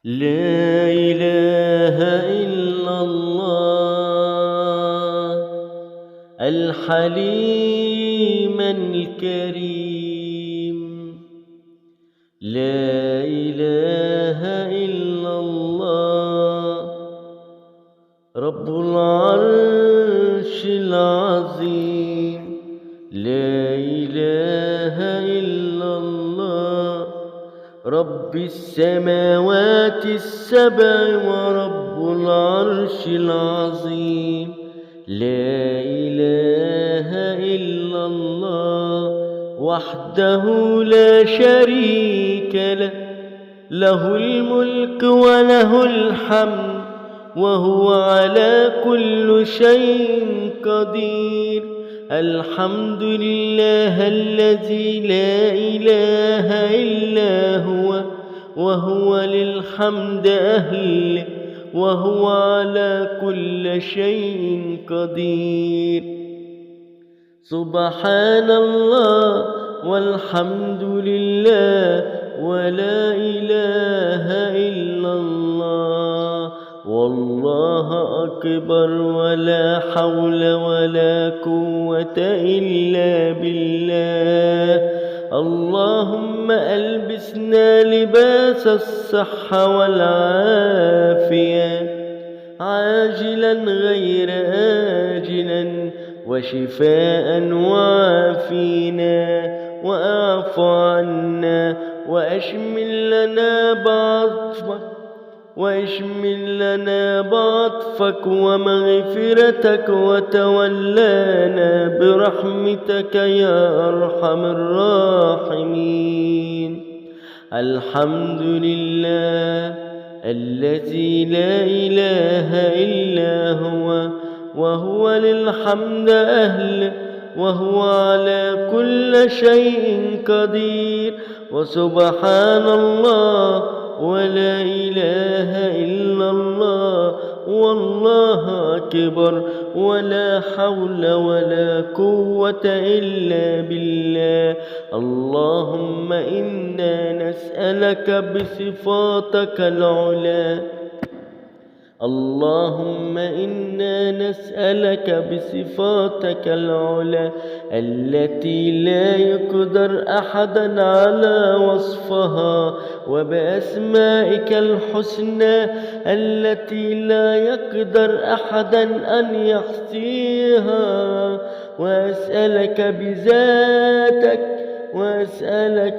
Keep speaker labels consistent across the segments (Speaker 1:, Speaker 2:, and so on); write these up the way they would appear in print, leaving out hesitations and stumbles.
Speaker 1: لا إله إلا الله الحليم الكريم. لا إله إلا الله رب العرش العظيم. لا إله إلا الله رب السماوات السبع ورب العرش العظيم. لا إله إلا الله وحده لا شريك له، له الملك وله الحمد وهو على كل شيء قدير. الحمد لله الذي لا إله إلا هو وهو للحمد أهل وهو على كل شيء قدير. سبحان الله والحمد لله ولا إله إلا الله والله أكبر ولا حول ولا قوة إلا بالله. اللهم ألبسنا لباس الصحة والعافية عاجلا غير آجلا وشفاء وعافينا واعف عنا واشمل لنا بعطفك ومغفرتك وتولانا برحمتك يا أرحم الراحمين. الحمد لله الذي لا إله إلا هو وهو للحمد أهل وهو على كل شيء قدير. وسبحان الله ولا إله إلا الله والله أكبر ولا حول ولا قوة إلا بالله. اللهم إنا نسألك بصفاتك العلى اللهم إنا نسألك بصفاتك العلى التي لا يقدر أحدا على وصفها وبأسمائك الحسنى التي لا يقدر أحدا أن يحصيها. وأسألك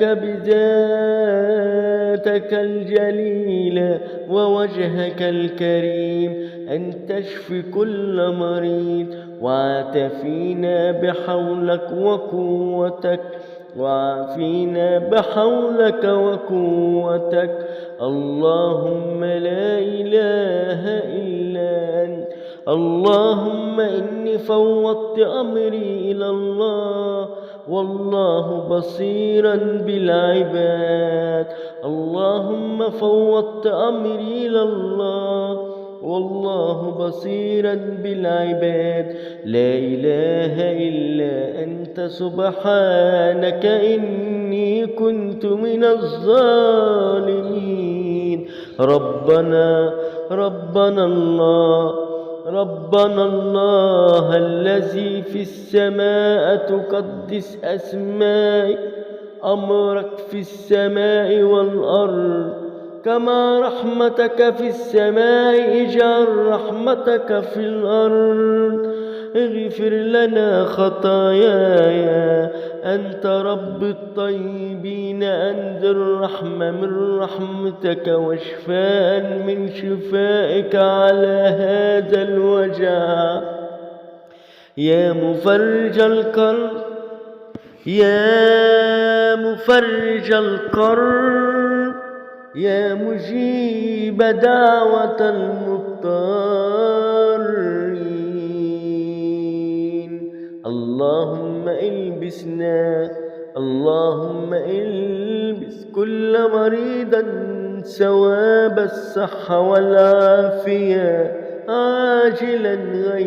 Speaker 1: بذاتك الجليلة ووجهك الكريم أن تشفي كل مريض وعافينا بحولك وقوتك. اللهم لا إله إلا أنت. اللهم إني فوضت أمري إلى الله والله بصيرا بالعباد. اللهم فوضت أمري إلى الله والله بصيرا بالعباد. لا إله إلا أنت سبحانك إني كنت من الظالمين. ربنا الله الذي في السماء تقدس أسمائك أمرك في السماء والأرض كما رحمتك في السماء اجعل رحمتك في الأرض. اغفر لنا خطايانا أنت رب الطيبين أنزل رحمة من رحمتك وشفاء من شفائك على هذا الوجع. يا مفرج الكرب يا مجيب دعوة المضطرين. اللهم البس كل مريض ثواب الصحة والعافية عاجلا غير